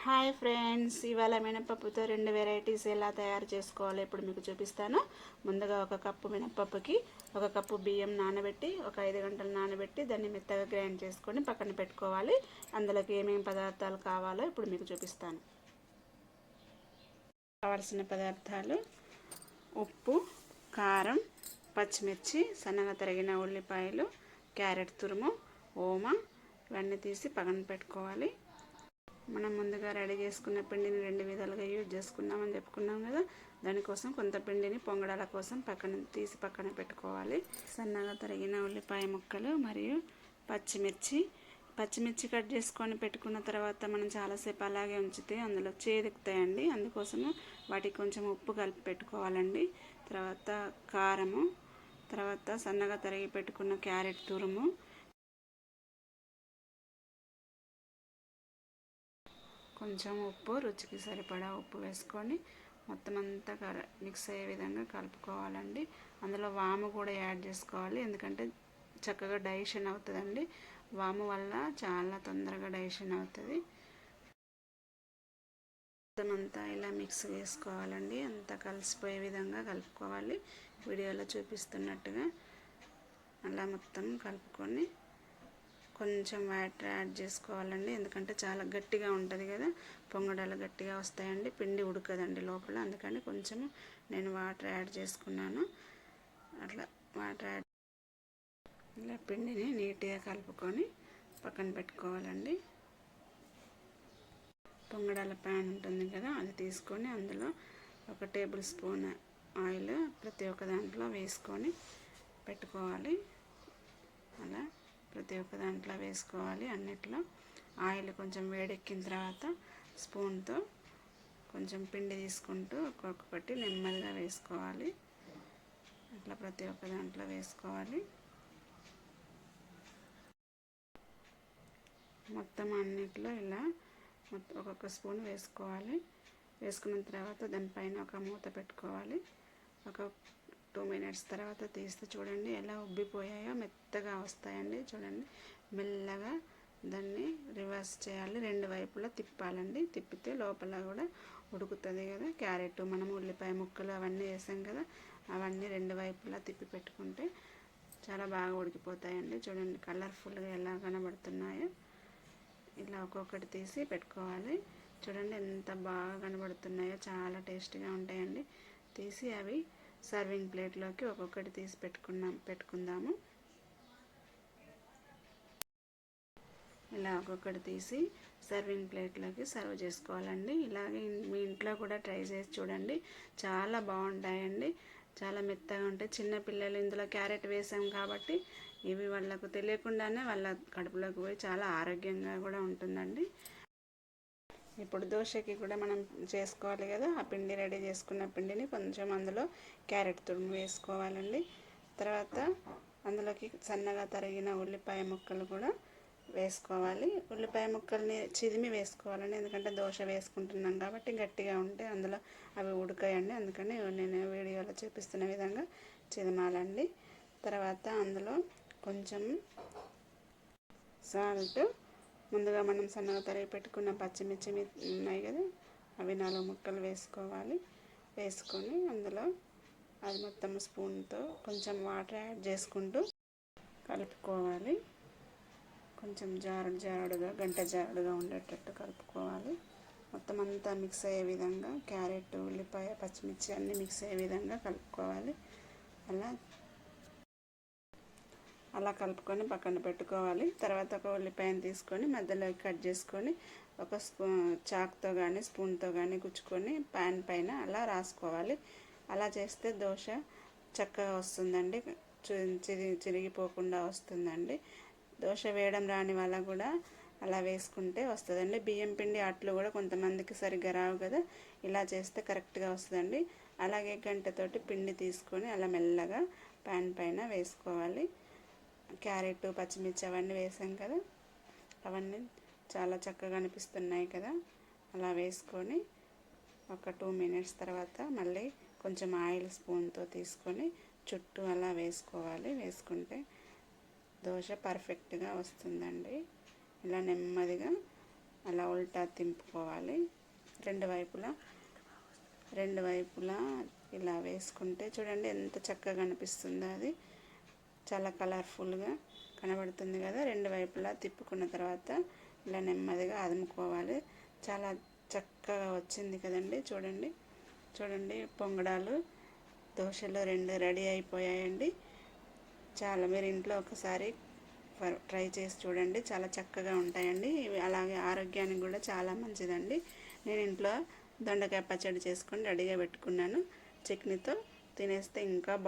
Hi friends, ఇవాళ మినపప్పుతో 2 varieties ఎలా తయారు చేసుకోవాలో ఇప్పుడు మీకు చూపిస్తాను. ముందుగా ఒక కప్పు మినపప్పుకి ఒక కప్పు బియ్యం నానబెట్టి ఒక 5 గంటలు నానబెట్టి దాన్ని మెత్తగా గ్రైండ్ చేసుకొని పక్కన పెట్టుకోవాలి. అందులోకి ఏమేమి పదార్థాలు కావాలో ఇప్పుడు మీకు చూపిస్తాను. కావాల్సిన పదార్థాలు: ఉప్పు, కారం, పచ్చిమిర్చి, సన్నగా తరిగిన ఉల్లిపాయలు, క్యారెట్ తురుము, ఓమ ఇవన్నీ తీసి పక్కన పెట్టుకోవాలి. మనం ముందుగా రెడీ చేసుకున్న పిండిని 2 విధాలుగా యూజ్ చేసుకున్నామని చెప్పుకున్నాం కదా. దానికోసం కొంత పిండిని పొంగడాల కోసం పక్కన పెట్టుకోవాలి. సన్నగా తరిగిన ఉల్లిపాయ ముక్కలు మరియు పచ్చిమిర్చి కట్ చేసుకొని పెట్టుకున్న తర్వాత మనం చాలాసేపు అలాగే ఉంచితే అందులో చేదుకుతాయండి. అందుకోసము వాటికి కొంచెం ఉప్పు కలిపి పెట్టుకోవాలండి. తర్వాత కారము, తర్వాత సన్నగా తరిగి పెట్టుకున్న క్యారెట్ తురుము, కొంచెం ఉప్పు, రుచికి సరిపడా ఉప్పు వేసుకొని మొత్తం అంతా మిక్స్ అయ్యే విధంగా కలుపుకోవాలండి. అందులో వాము కూడా యాడ్ చేసుకోవాలి, ఎందుకంటే చక్కగా డైజెషన్ అవుతుందండి. వాము వల్ల చాలా తొందరగా డైజెషన్ అవుతుంది. మొత్తం అంతా ఇలా మిక్స్ చేసుకోవాలండి. అంతా కలిసిపోయే విధంగా కలుపుకోవాలి. వీడియోలో చూపిస్తున్నట్టుగా అలా మొత్తం కలుపుకొని కొంచెం వాటర్ యాడ్ చేసుకోవాలండి, ఎందుకంటే చాలా గట్టిగా ఉంటుంది కదా. పొంగడాలు గట్టిగా వస్తాయండి, పిండి ఉడకదండి లోపల. అందుకని కొంచెం నేను వాటర్ యాడ్ చేసుకున్నాను. అట్లా వాటర్ యాడ్ ఇలా పిండిని నీట్గా కలుపుకొని పక్కన పెట్టుకోవాలండి. పొంగడాల ప్యాన్ ఉంటుంది కదా, అది తీసుకొని అందులో 1 టేబుల్ స్పూన్ ఆయిల్ ప్రతి ఒక్క దాంట్లో వేసుకొని పెట్టుకోవాలి. అలా ప్రతి ఒక్క దాంట్లో వేసుకోవాలి. అన్నిట్లో ఆయిల్ కొంచెం వేడెక్కిన తర్వాత స్పూన్తో కొంచెం పిండి తీసుకుంటూ ఒక్కొక్కటి నెమ్మదిగా వేసుకోవాలి. అట్లా ప్రతి ఒక్క దాంట్లో వేసుకోవాలి. మొత్తం అన్నిట్లో ఇలా ఒక్కొక్క స్పూన్ వేసుకోవాలి. వేసుకున్న తర్వాత దానిపైన ఒక మూత పెట్టుకోవాలి. ఒక 2 మినిట్స్ తర్వాత తీస్తే చూడండి ఎలా ఉబ్బిపోయాయో, మెత్తగా వస్తాయండి. చూడండి, మెల్లగా దాన్ని రివర్స్ చేయాలి, 2 వైపులా తిప్పాలండి. తిప్పితే లోపల కూడా ఉడుకుతుంది కదా. క్యారెట్, మనం ఉల్లిపాయ ముక్కలు అవన్నీ వేసాం కదా, అవన్నీ 2 వైపులా తిప్పి పెట్టుకుంటే చాలా బాగా ఉడికిపోతాయండి. చూడండి కలర్ఫుల్గా ఎలా కనబడుతున్నాయో. ఇలా ఒక్కొక్కటి తీసి పెట్టుకోవాలి. చూడండి ఎంత బాగా కనబడుతున్నాయో, చాలా టేస్టీగా ఉంటాయండి. తీసి అవి సర్వింగ్ ప్లేట్లోకి ఒక్కొక్కటి తీసి పెట్టుకుందాము. ఇలా ఒక్కొక్కటి తీసి సర్వింగ్ ప్లేట్లోకి సర్వ్ చేసుకోవాలండి. ఇలాగే మీ ఇంట్లో కూడా ట్రై చేసి చూడండి, చాలా బాగుంటాయండి. చాలా మెత్తగా ఉంటాయి. చిన్నపిల్లలు ఇందులో క్యారెట్ వేసాం కాబట్టి ఇవి వాళ్ళకు తెలియకుండానే వాళ్ళ కడుపులోకి పోయి చాలా ఆరోగ్యంగా కూడా ఉంటుందండి. ఇప్పుడు దోశకి కూడా మనం చేసుకోవాలి కదా. ఆ పిండి రెడీ చేసుకున్న పిండిని కొంచెం అందులో క్యారెట్ తురుము వేసుకోవాలండి. తర్వాత అందులోకి సన్నగా తరిగిన ఉల్లిపాయ ముక్కలు కూడా వేసుకోవాలి. ఉల్లిపాయ ముక్కల్ని చిదిమి వేసుకోవాలండి, ఎందుకంటే దోశ వేసుకుంటున్నాం కాబట్టి గట్టిగా ఉంటే అందులో అవి ఉడకాయండి. అందుకని నేను వీడియోలో చూపిస్తున్న విధంగా చిదమాలండి. తర్వాత అందులో కొంచెం సాల్ట్, ముందుగా మనం సన్నగా తరిగి పెట్టుకున్న పచ్చిమిర్చి ఉన్నాయి కదా, అవి 4 ముక్కలు వేసుకోవాలి. వేసుకొని అందులో అది మొత్తం స్పూన్తో కొంచెం వాటర్ యాడ్ చేసుకుంటూ కలుపుకోవాలి. కొంచెం జారుడుగా గంట జారుడుగా ఉండేటట్టు కలుపుకోవాలి. మొత్తం అంతా మిక్స్ అయ్యే విధంగా క్యారెట్, ఉల్లిపాయ, పచ్చిమిర్చి అన్నీ మిక్స్ అయ్యే విధంగా కలుపుకోవాలి. అలా కలుపుకొని పక్కన పెట్టుకోవాలి. తర్వాత ఒక ఉల్లిపాయను తీసుకొని మధ్యలో కట్ చేసుకొని ఒక చాక్తో కానీ స్పూన్తో కానీ గుచ్చుకొని ప్యాన్ పైన అలా రాసుకోవాలి. అలా చేస్తే దోశ చక్కగా వస్తుందండి, చిరిగిపోకుండా వస్తుందండి. దోశ వేయడం రాని వాళ్ళ కూడా అలా వేసుకుంటే వస్తుందండి. బియ్యం పిండి అట్లు కూడా కొంతమందికి సరిగ్గా రావు కదా, ఇలా చేస్తే కరెక్ట్గా వస్తుందండి. అలాగే గంటతోటి పిండి తీసుకొని అలా మెల్లగా ప్యాన్ పైన వేసుకోవాలి. క్యారెట్, పచ్చిమిర్చి అవన్నీ వేసాం కదా, అవన్నీ చాలా చక్కగా అనిపిస్తున్నాయి కదా. అలా వేసుకొని ఒక 2 మినిట్స్ తర్వాత మళ్ళీ కొంచెం ఆయిల్ స్పూన్తో తీసుకొని చుట్టూ అలా వేసుకోవాలి. వేసుకుంటే దోశ పర్ఫెక్ట్గా వస్తుందండి. ఇలా నెమ్మదిగా అలా ఉల్టా తింపుకోవాలి. రెండు వైపులా ఇలా వేసుకుంటే చూడండి ఎంత చక్కగా కనిపిస్తుందో. అది చాలా కలర్ఫుల్గా కనబడుతుంది కదా. రెండు వైపులా తిప్పుకున్న తర్వాత ఇలా నెమ్మదిగా అదుముకోవాలి. చాలా చక్కగా వచ్చింది కదండి. చూడండి పొంగడాలు, దోశలు రెండు రెడీ అయిపోయాయండి. చాలా మీరు ఇంట్లో ఒకసారి ట్రై చేసి చూడండి, చాలా చక్కగా ఉంటాయండి ఇవి. అలాగే ఆరోగ్యానికి కూడా చాలా మంచిదండి. నేను ఇంట్లో దొండకాయ పచ్చడి చేసుకొని రెడీగా పెట్టుకున్నాను. చట్నీతో తినేస్తే ఇంకా